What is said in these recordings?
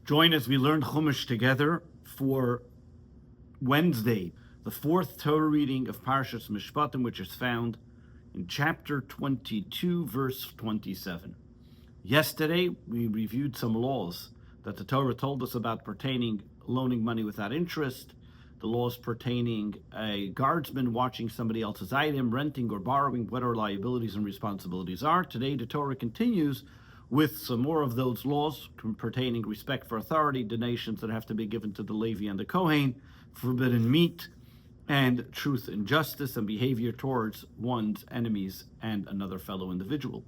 Join as we learn Chumash together for Wednesday, the fourth Torah reading of Parshas Mishpatim, which is found in chapter 22, verse 27. Yesterday, we reviewed some laws that the Torah told us about pertaining loaning money without interest, the laws pertaining a guardsman watching somebody else's item, renting or borrowing, what our liabilities and responsibilities are. Today, the Torah continues with some more of those laws pertaining respect for authority, donations that have to be given to the Levi and the Kohen, forbidden meat, and truth and justice, and behavior towards one's enemies and another fellow individual.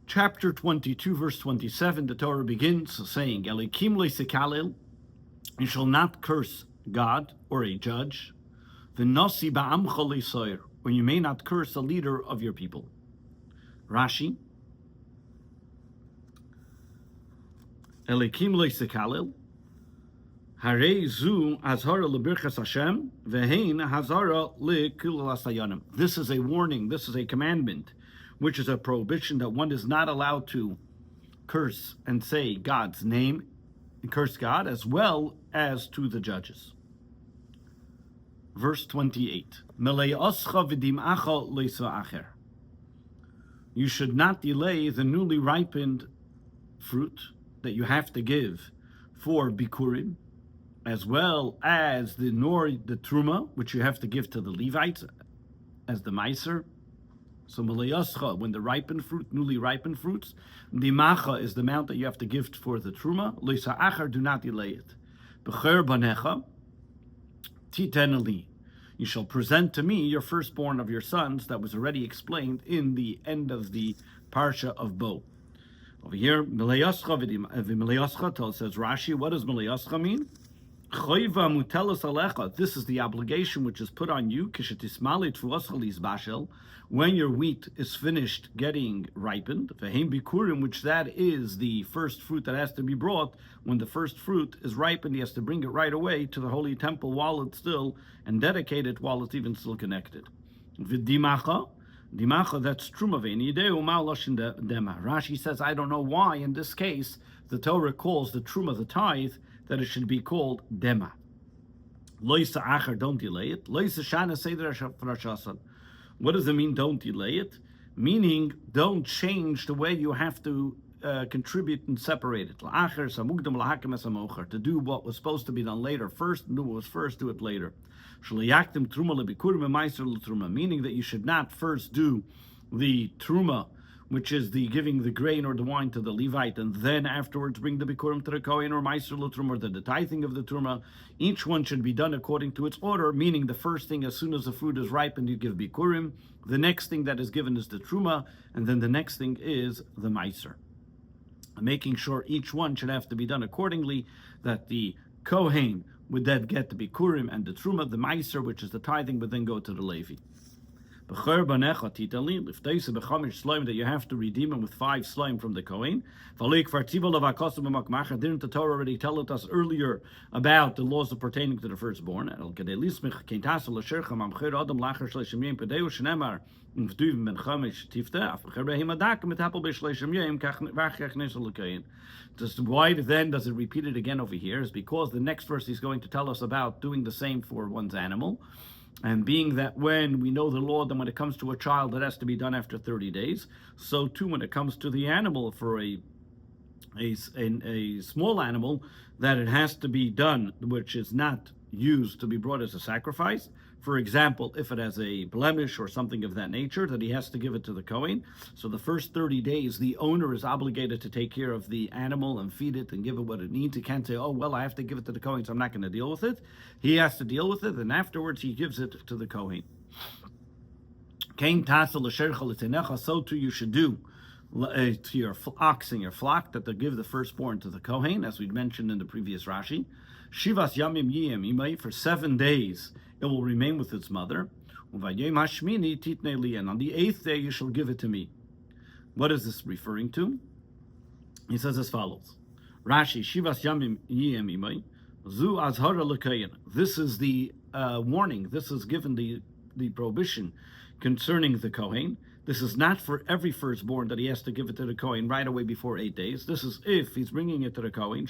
Chapter 22, verse 27, the Torah begins saying, Elikim le'sekalel, you shall not curse God or a judge, v'nosi ba'amcha le'soyer, or you may not curse a leader of your people. Rashi, Elikim le'sekalel, harei zu hazara lebirchas Hashem, vehein hazara le'kulal asayanim. This is a warning, this is a commandment, which is a prohibition that one is not allowed to curse and say God's name, and curse God, as well as to the judges. Verse 28, you should not delay the newly ripened fruit that you have to give for Bikurim, as well as the Truma, which you have to give to the Levites as the Meiser. So Malayascha, when the ripened fruit, newly ripened fruits, the Macha is the amount that you have to give for the Truma. Leisa Achar, do not delay it. B'cher banecha, titenali. You shall present to me your firstborn of your sons, that was already explained in the end of the Parsha of Bo. Over here, Malayascha v'Malayascha says Rashi, what does Malayascha mean? Choiva mutelas alecha. This is the obligation which is put on you. Kishetismali tvuaschal bashel, when your wheat is finished getting ripened. Vehem bikurim, which that is the first fruit that has to be brought. When the first fruit is ripened, he has to bring it right away to the holy temple while it's still, and dedicate it while it's even still connected. V'dimacha, dimacha, that's truma ve'nideu ma loshin dema. Rashi says, I don't know why in this case the Torah calls the truma, the tithe, that it should be called dema. Loisa achar, don't delay it. Loisa shana seder rashasan. What does it mean, don't delay it? Meaning, don't change the way you have to contribute and separate it. To do what was supposed to be done later first, do what was first, do it later. Meaning that you should not first do the truma, which is the giving the grain or the wine to the Levite, and then afterwards bring the Bikurim to the Kohen, or Meiser l'Truma, or the tithing of the Truma. Each one should be done according to its order, meaning the first thing, as soon as the fruit is ripened, you give Bikurim. The next thing that is given is the Truma, and then the next thing is the Meiser. Making sure each one should have to be done accordingly, that the Kohen would then get the Bikurim and the Truma, the Meiser, which is the tithing, would then go to the Levi. That you have to redeem him with 5 slime from the Kohen. Didn't the Torah already tell us earlier about the laws pertaining to the firstborn? Just why then does it repeat it again over here? Is because the next verse is going to tell us about doing the same for one's animal. And being that when we know the law, then when it comes to a child, it has to be done after 30 days. So too, when it comes to the animal, for a small animal, that it has to be done, which is not used to be brought as a sacrifice. For example, if it has a blemish or something of that nature, that he has to give it to the Kohen. So the first 30 days, the owner is obligated to take care of the animal and feed it and give it what it needs. He can't say, oh, well, I have to give it to the Kohen, so I'm not going to deal with it. He has to deal with it, and afterwards he gives it to the Kohen. So too you should do to your ox and your flock, that they give the firstborn to the Kohen, as we mentioned in the previous Rashi. Shivas yamim yiyem imay, for 7 days it will remain with its mother. And on the 8th day you shall give it to me. What is this referring to? He says as follows. Rashi, Shivas yamim yiyem imay, zu azhara l'kayin. This is the warning. This is given the the prohibition concerning the Kohen. This is not for every firstborn that he has to give it to the Kohen right away before 8 days. This is if he's bringing it to the Kohen,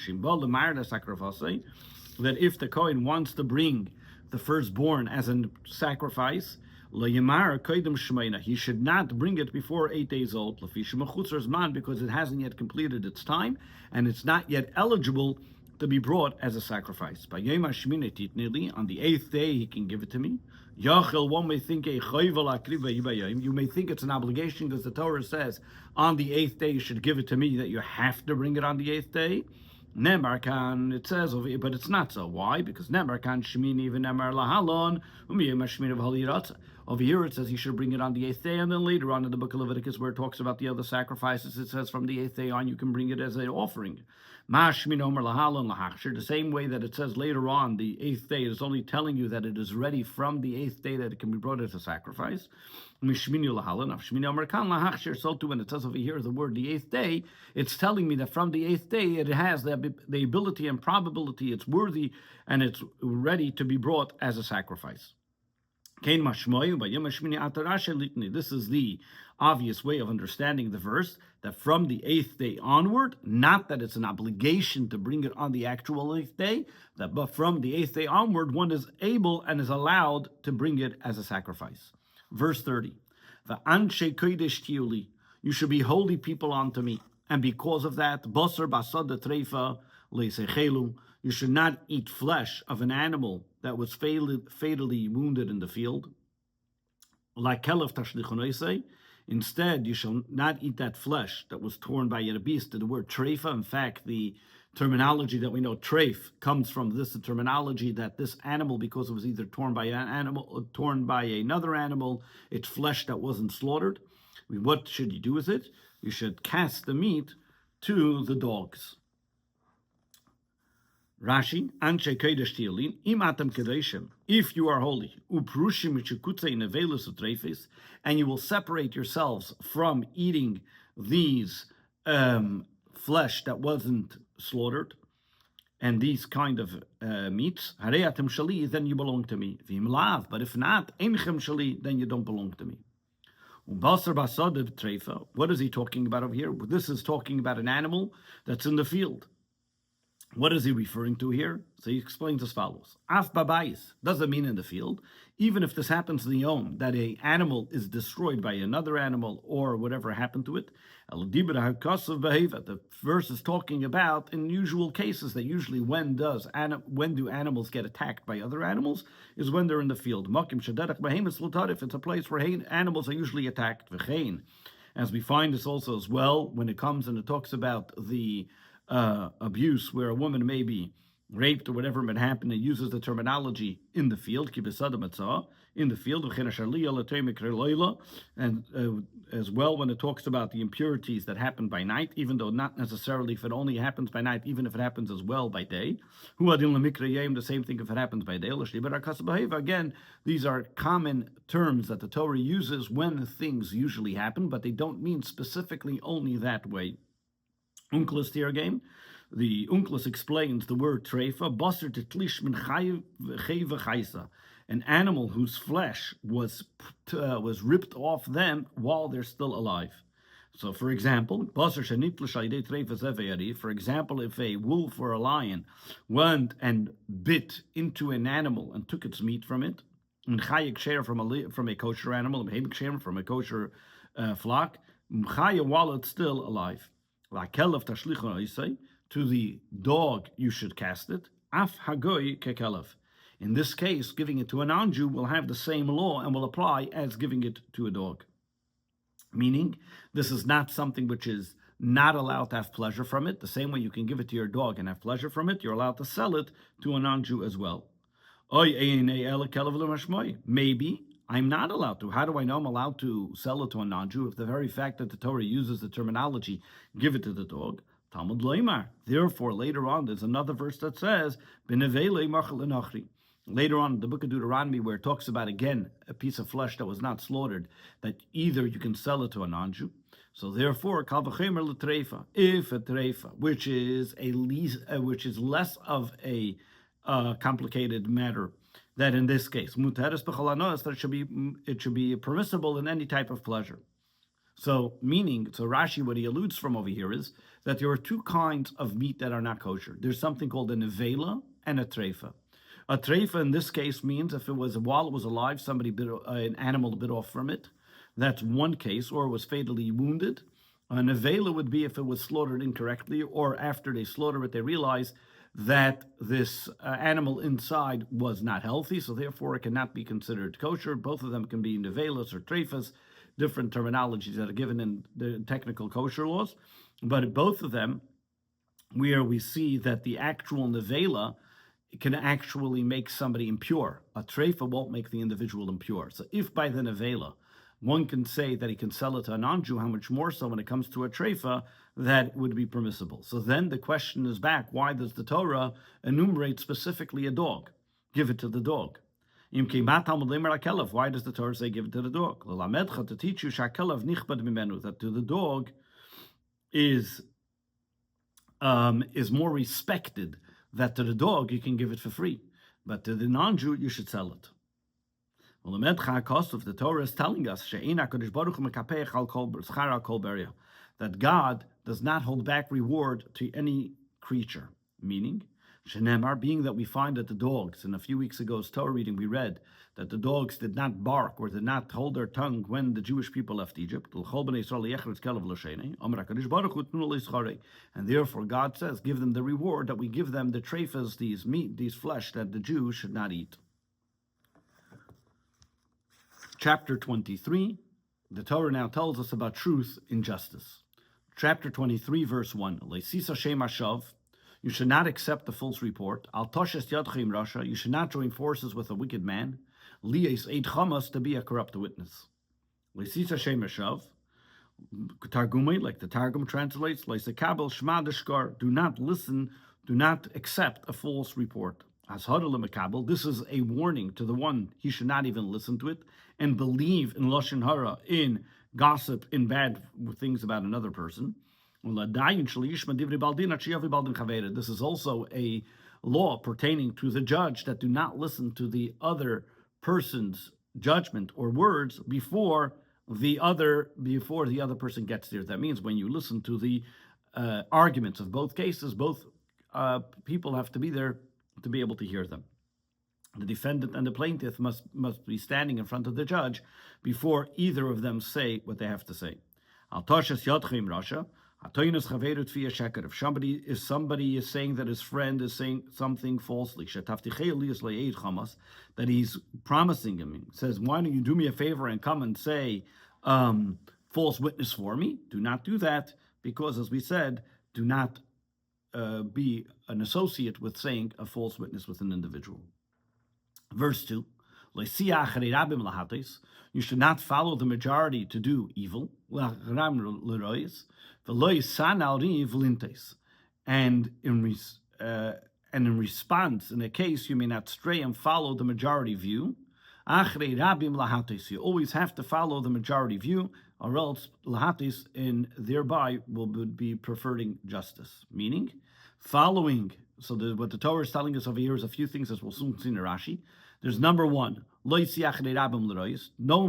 that if the Kohen wants to bring the firstborn as a sacrifice, he should not bring it before 8 days old, because it hasn't yet completed its time and it's not yet eligible to be brought as a sacrifice. On the 8th day, he can give it to me. One may think you may think it's an obligation because the Torah says on the 8th day you should give it to me, that you have to bring it on the 8th day. Nemar kan, it says over here, but it's not so. Why? Because Nemar kan shmini even Nemar lahalon umiyemashmin of haliratza. Over here it says you should bring it on the 8th day, and then later on in the book of Leviticus, where it talks about the other sacrifices, it says from the 8th day on you can bring it as an offering. Mashmin omer lahalon lahachshir. The same way that it says later on the 8th day is only telling you that it is ready from the 8th day that it can be brought as a sacrifice. Mishmini lahalon shmini omer kan lahachshir. So too when it says over here the word the 8th day, it's telling me that from the 8th day it has the ability and probability, it's worthy and it's ready to be brought as a sacrifice. This is the obvious way of understanding the verse, that from the 8th day onward, not that it's an obligation to bring it on the actual 8th day, but from the 8th day onward, one is able and is allowed to bring it as a sacrifice. Verse 30, you should be holy people unto me, and because of that, you should not eat flesh of an animal that was fatally wounded in the field. Like kelef tashlichonese, instead you shall not eat that flesh that was torn by a beast. The word treifa, in fact, the terminology that we know, treif, comes from this terminology that this animal, because it was either torn by an animal or torn by another animal, it's flesh that wasn't slaughtered. What should you do with it? You should cast the meat to the dogs. Rashi, Anshe Kodesh Tiolin, Imatam Kedeshim, if you are holy, Uprushim Michukutze in Avelus Utrefis, and you will separate yourselves from eating these flesh that wasn't slaughtered, and these kind of meats, Hareatim Shali, then you belong to me. Vimlav, but if not, Enchem Shali, then you don't belong to me. Basar Basad Trefa, what is he talking about over here? This is talking about an animal that's in the field. What is he referring to here? So he explains as follows. Af babayis doesn't mean in the field. Even if this happens in the home, that an animal is destroyed by another animal or whatever happened to it. The verse is talking about in usual cases that usually when do animals get attacked by other animals is when they're in the field. If it's a place where animals are usually attacked. As we find this also as well when it comes and it talks about the abuse where a woman may be raped or whatever might happen, it uses the terminology in the field, in the field, and as well when it talks about the impurities that happen by night, even though not necessarily if it only happens by night, even if it happens as well by day. The same thing if it happens by day. Again, these are common terms that the Torah uses when things usually happen, but they don't mean specifically only that way. Unclus Tiergame, the Unclus explains the word treifa, basar tetlish min chayva chaysa, an animal whose flesh was ripped off them while they're still alive. So, for example, basar shenitlish alidei treifa zeveyari. For example, if a wolf or a lion went and bit into an animal and took its meat from it, and chayik share from a kosher animal, and share from a kosher flock, chaya while it's still alive. To the dog you should cast it. Af hagoy kekelev. In this case, giving it to a non-Jew will have the same law and will apply as giving it to a dog. Meaning, this is not something which is not allowed to have pleasure from it. The same way you can give it to your dog and have pleasure from it, you're allowed to sell it to a non-Jew as well. Maybe I'm not allowed to. How do I know I'm allowed to sell it to a non-Jew if the very fact that the Torah uses the terminology, give it to the dog? Talmud Loimar. Therefore, later on, there's another verse that says, later on in the book of Deuteronomy, where it talks about, again, a piece of flesh that was not slaughtered, that either you can sell it to a non-Jew. So therefore, if a treifa, which is less of a complicated matter, that in this case, muteres b'chol hanos, that it should be permissible in any type of pleasure. So, Rashi, what he alludes from over here is that there are two kinds of meat that are not kosher. There's something called a nevela and a treifa. A treifa in this case means if it was while it was alive, an animal bit off from it. That's one case, or it was fatally wounded. A nevela would be if it was slaughtered incorrectly, or after they slaughter it, they realize that this animal inside was not healthy, so therefore it cannot be considered kosher. Both of them can be nevelas or treifas, different terminologies that are given in the technical kosher laws. But both of them, where we see that the actual nevela can actually make somebody impure. A treifa won't make the individual impure. So if by the nevela, one can say that he can sell it to a non-Jew, how much more so when it comes to a treifa, that would be permissible. So then the question is back, why does the Torah enumerate specifically a dog? Give it to the dog. Why does the Torah say give it to the dog? To teach you that to the dog is more respected, that to the dog you can give it for free, but to the non-Jew you should sell it. Well, the Torah is telling us that God does not hold back reward to any creature, meaning being that we find that the dogs, in a few weeks ago's Torah reading, we read that the dogs did not bark or did not hold their tongue when the Jewish people left Egypt. And therefore God says, give them the reward that we give them the treifas, these flesh that the Jews should not eat. Chapter 23, the Torah now tells us about truth in justice. Chapter 23, verse 1, you should not accept the false report. You should not join forces with a wicked man. To be a corrupt witness. Targumai, like the Targum translates, do not listen, do not accept a false report. This is a warning to the one, he should not even listen to it and believe in Lashon Hara, in gossip, in bad things about another person. This is also a law pertaining to the judge, that do not listen to the other person's judgment or words before the other person gets there. That means when you listen to the arguments of both cases, both people have to be there to be able to hear them. The defendant and the plaintiff must be standing in front of the judge before either of them say what they have to say. If somebody is saying that his friend is saying something falsely, that he's promising him, he says, why don't you do me a favor and come and say false witness for me? Do not do that, because as we said, do not be an associate with saying a false witness with an individual. Verse 2, you should not follow the majority to do evil. And in response, in a case, you may not stray and follow the majority view. You always have to follow the majority view, or else lahatis, and thereby will be preferring justice. Meaning, following. So what the Torah is telling us over here is a few things, as we'll soon see in Rashi. There's number one, don't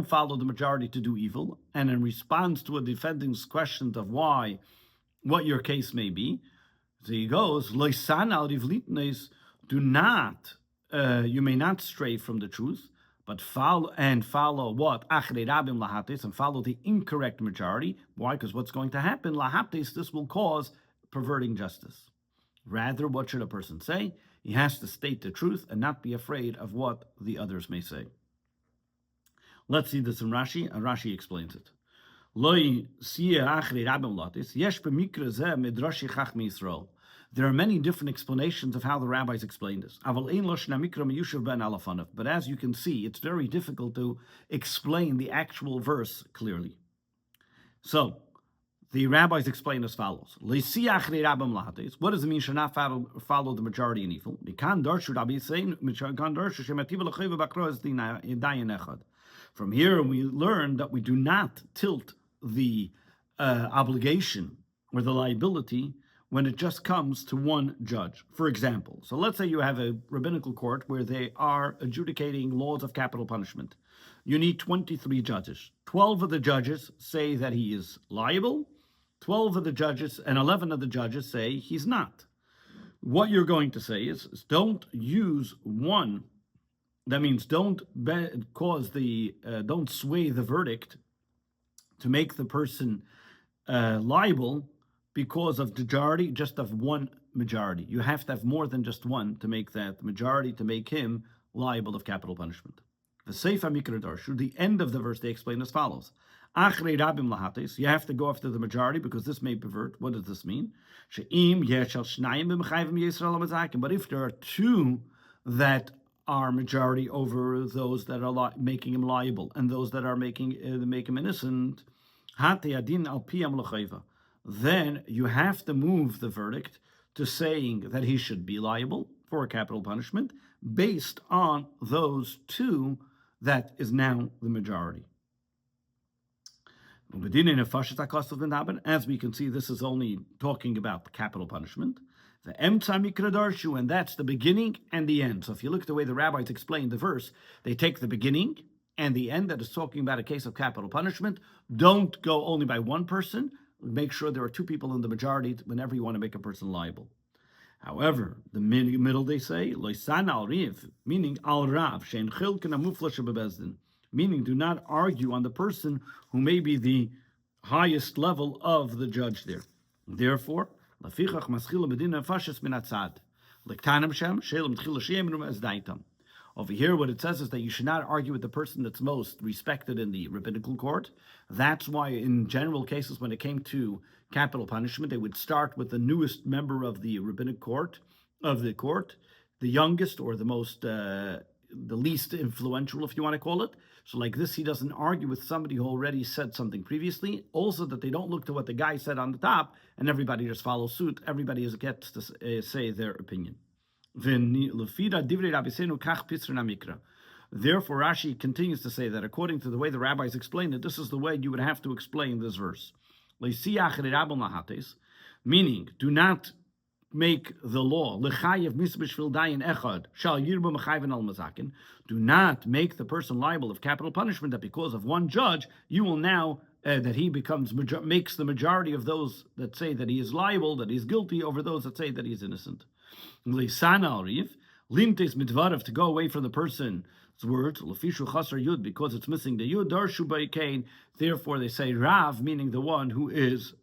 follow the majority to do evil, and in response to a defendant's questions of why, what your case may be, so he goes, do not, you may not stray from the truth, but follow what? And follow the incorrect majority. Why? Because what's going to happen, this will cause perverting justice. Rather, what should a person say? He has to state the truth and not be afraid of what the others may say. Let's see this in Rashi, and Rashi explains it. There are many different explanations of how the rabbis explain this. But as you can see, it's very difficult to explain the actual verse clearly. So, the rabbis explain as follows. What does it mean, should not follow the majority in evil? From here, we learn that we do not tilt the obligation or the liability when it just comes to one judge. For example, so let's say you have a rabbinical court where they are adjudicating laws of capital punishment. You need 23 judges. 12 of the judges say that he is liable. 12 of the judges and 11 of the judges say he's not. What you're going to say is don't use one. That means don't sway the verdict to make the person liable because of majority, just of one majority. You have to have more than just one to make that majority, to make him liable of capital punishment. The Sefer Mikra Darshu, the end of the verse, they explain as follows. Achrei rabim lahates, you have to go after the majority because this may pervert. What does this mean? But if there are two that are majority over those that are making him liable and those that are make him innocent, then you have to move the verdict to saying that he should be liable for a capital punishment based on those two that is now the majority. As we can see, this is only talking about capital punishment. The emtza mikra darshu, and that's the beginning and the end. So if you look at the way the rabbis explain the verse, they take the beginning and the end that is talking about a case of capital punishment. Don't go only by one person. Make sure there are two people in the majority whenever you want to make a person liable. However, the middle they say, loisan al riv, meaning al rav, shein chilken amufla shebebezdin, meaning do not argue on the person who may be the highest level of the judge there. Therefore, lafichach maschila medina fashes min atzad, lektanim shem shelam tchila sheminu as daitam. Over here, what it says is that you should not argue with the person that's most respected in the rabbinical court. That's why, in general cases, when it came to capital punishment, they would start with the newest member of the rabbinic court, the youngest or the most, the least influential, if you want to call it. So, like this, he doesn't argue with somebody who already said something previously. Also, that they don't look to what the guy said on the top, and everybody just follows suit. Everybody gets to say their opinion. Therefore, Rashi continues to say that according to the way the rabbis explain it, this is the way you would have to explain this verse. Meaning, do not make the law. Do not make the person liable of capital punishment that because of one judge, you will now, that he makes the majority of those that say that he is liable, that he is guilty, over those that say that he is innocent. Lintes midvarav, to go away from the person's words, lefishu chasar yud, because it's missing the yud, darshu ba'ikain, therefore they say Rav, meaning the one who is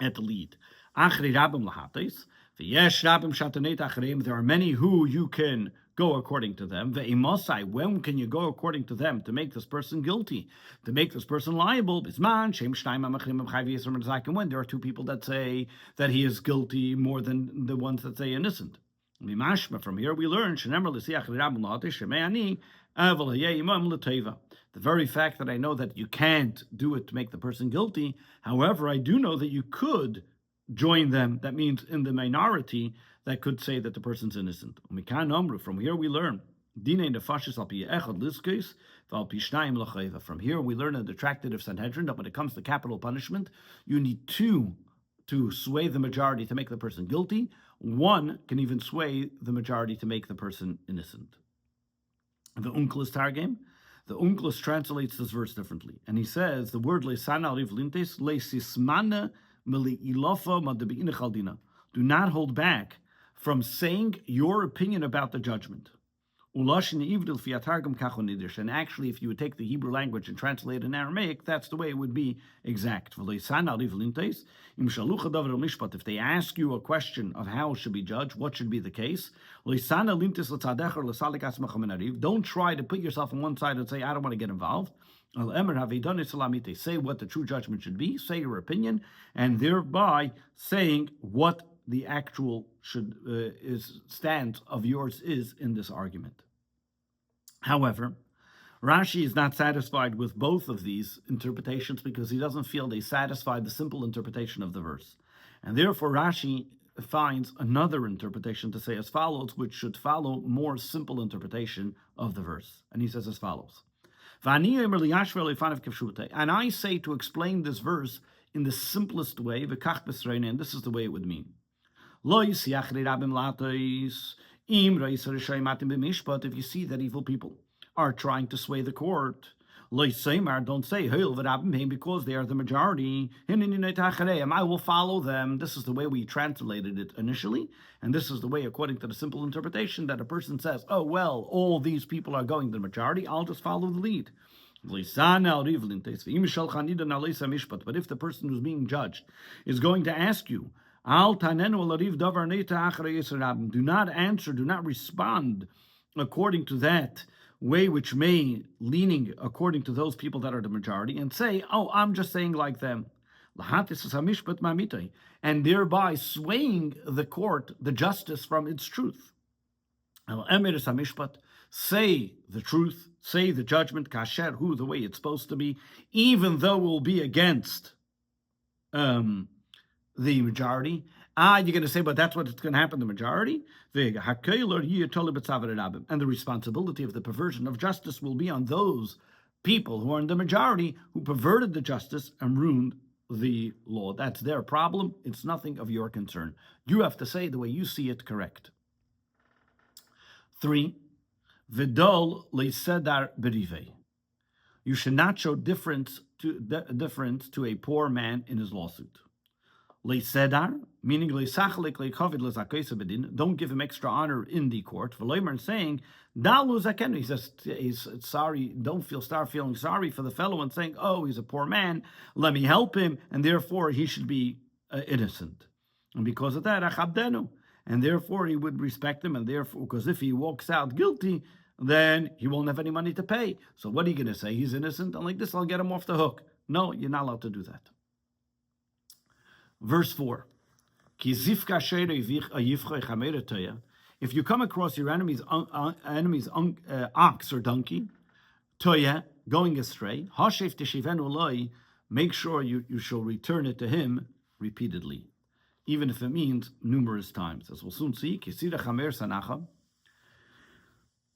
at the lead. Achri rabim lahates, v'yesh rabim shataneit achreim, there are many who you can go according to them. Ve'imosai, when can you go according to them to make this person guilty, to make this person liable? Bisman shem shnayim amachrim amchayv yisrael merzakim, when there are two people that say that he is guilty more than the ones that say innocent. From here we learn the very fact that I know that you can't do it to make the person guilty. However, I do know that you could join them. That means in the minority that could say that the person's innocent. From here we learn. From here we learn in the Tractate of Sanhedrin that when it comes to capital punishment, you need two to sway the majority to make the person guilty. One can even sway the majority to make the person innocent. The Unclus Targum, the Unclus translates this verse differently, and he says the word leisana ariv lintes leisismana meliilofa madabiina chaldina. Do not hold back from saying your opinion about the judgment. And actually, if you would take the Hebrew language and translate it in Aramaic, that's the way it would be exact. If they ask you a question of how it should be judged, what should be the case, don't try to put yourself on one side and say, I don't want to get involved. Say what the true judgment should be, say your opinion, and thereby saying what the actual stance of yours is in this argument. However, Rashi is not satisfied with both of these interpretations because he doesn't feel they satisfy the simple interpretation of the verse. And therefore Rashi finds another interpretation to say as follows, which should follow more simple interpretation of the verse. And he says as follows. And I say to explain this verse in the simplest way, v'kach b'sreina, and this is the way it would mean. Lo yisiach rabim latos, im reisar shaymatim b'mishpat, if you see that evil people are trying to sway the court, lo yisemar, don't say, heil v'rabim, because they are the majority, I will follow them. This is the way we translated it initially, and this is the way, according to the simple interpretation, that a person says, oh, well, all these people are going to the majority, I'll just follow the lead. But if the person who's being judged is going to ask you, do not answer, do not respond according to that way which may leaning according to those people that are the majority, and say, oh, I'm just saying like them. And thereby swaying the court, the justice, from its truth. Say the truth, say the judgment, kasher hu, the way it's supposed to be, even though it will be against the majority. You're going to say, but that's what's going to happen to the majority? And the responsibility of the perversion of justice will be on those people who are in the majority who perverted the justice and ruined the law. That's their problem. It's nothing of your concern. You have to say the way you see it correct. 3. Vidol leisedar berive. You should not show difference to a poor man in his lawsuit. Leisedar, meaning leisachalik leikavid lezakoisa bedin. Don't give him extra honor in the court. V'loimer, saying dalu zakenu. He says he's sorry. Don't start feeling sorry for the fellow and saying, oh, he's a poor man. Let me help him, and therefore he should be innocent. And because of that, achabdenu. And therefore he would respect him, and therefore, because if he walks out guilty, then he won't have any money to pay. So what are you going to say? He's innocent, and like this, I'll get him off the hook. No, you're not allowed to do that. Verse 4. If you come across your enemy's ox or donkey, toya, going astray, make sure you shall return it to him repeatedly, even if it means numerous times. As we'll soon see,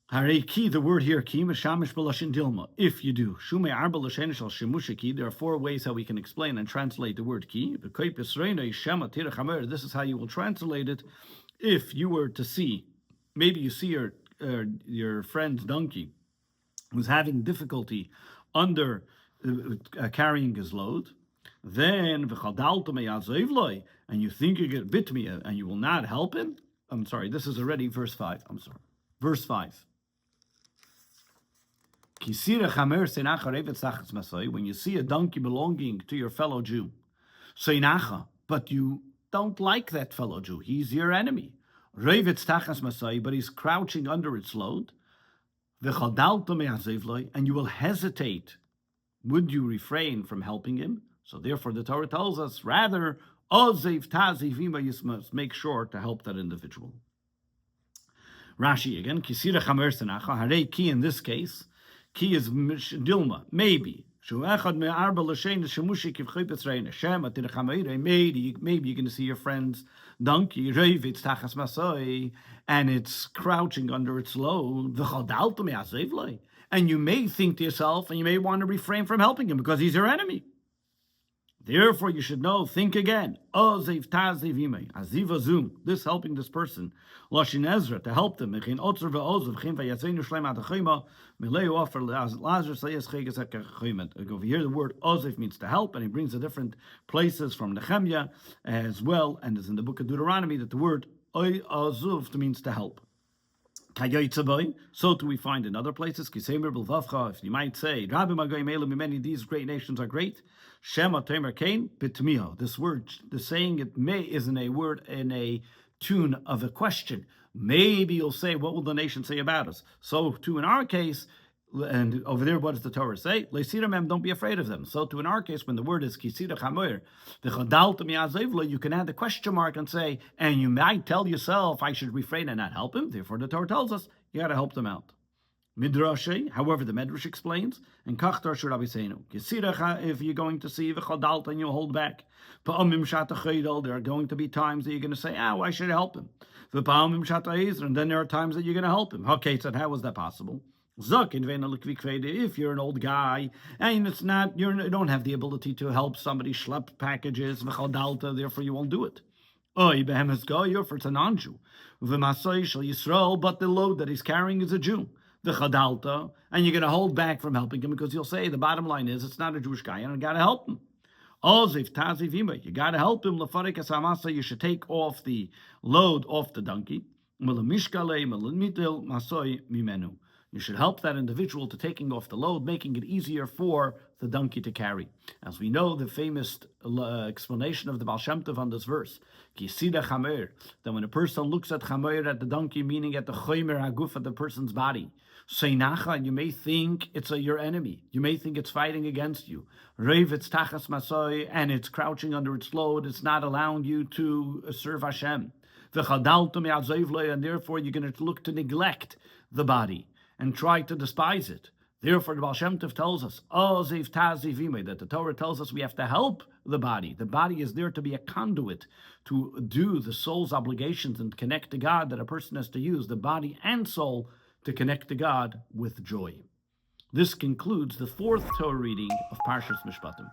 the word here, ki, meshamish b'lashin dilma. If you do, shumei arba l'shen shel shemushiki. There are 4 ways how we can explain and translate the word ki. This is how you will translate it. If you were to see, maybe you see your friend's donkey who's having difficulty under carrying his load, then and you think you get bit me and you will not help him. I'm sorry, this is already verse 5. I'm sorry. Verse 5. When you see a donkey belonging to your fellow Jew, but you don't like that fellow Jew, he's your enemy, but he's crouching under its load, and you will hesitate, would you refrain from helping him? So therefore the Torah tells us, rather, you must make sure to help that individual. Rashi again, kisira chamer senacha, hare ki in this case, ki is dilma, maybe. Maybe you're going to see your friend's donkey, and it's crouching under its load, and you may think to yourself, and you may want to refrain from helping him because he's your enemy. Therefore, you should know, think again. This helping this person, Lashin Ezra, to help them. Over here, the word Ozev means to help, and he brings the different places from Nehemiah as well, and it's in the book of Deuteronomy that the word Ozuv means to help. So do we find in other places. If you might say, many of these great nations are great. Shema Temer Kain Bitmiho. This word, the saying it may isn't a word in a tune of a question. Maybe you'll say, what will the nation say about us? So too in our case, and over there, what does the Torah say? Don't be afraid of them. So too in our case, when the word is kisira chamer, you can add the question mark and say, and you might tell yourself, I should refrain and not help him. Therefore, the Torah tells us, you got to help them out. Midrash, however, the Medrash explains, and Kachtar Shurabiseinu. If you're going to see v'chadalt and you hold back, there are going to be times that you're going to say, I should help him. And then there are times that you're going to help him. Okay, so how is that possible? If you're an old guy and you don't have the ability to help somebody schlep packages, therefore you won't do it. If it's a non-Jew, but the load that he's carrying is a Jew, and you're going to hold back from helping him because you'll say the bottom line is it's not a Jewish guy and I got to help him. Oziv taziv ima. You got to help him. Lefarik esamasa. You should take off the load off the donkey. Melamishkale melamitil masoi mimenu. You should help that individual to taking off the load, making it easier for the donkey to carry. As we know, the famous explanation of the Baal Shem Tov on this verse, Kisida chamer, that when a person looks at chamer, at the donkey, meaning at the chomer haguf of the person's body, Seinacha, you may think it's your enemy. You may think it's fighting against you. Reiv, it's tachas masoi, and it's crouching under its load. It's not allowing you to serve Hashem. And therefore you're going to look to neglect the body and try to despise it. Therefore, the Baal Shem Tov tells us, that the Torah tells us we have to help the body. The body is there to be a conduit to do the soul's obligations and connect to God, that a person has to use the body and soul to connect to God with joy. This concludes the fourth Torah reading of Parshas Mishpatim.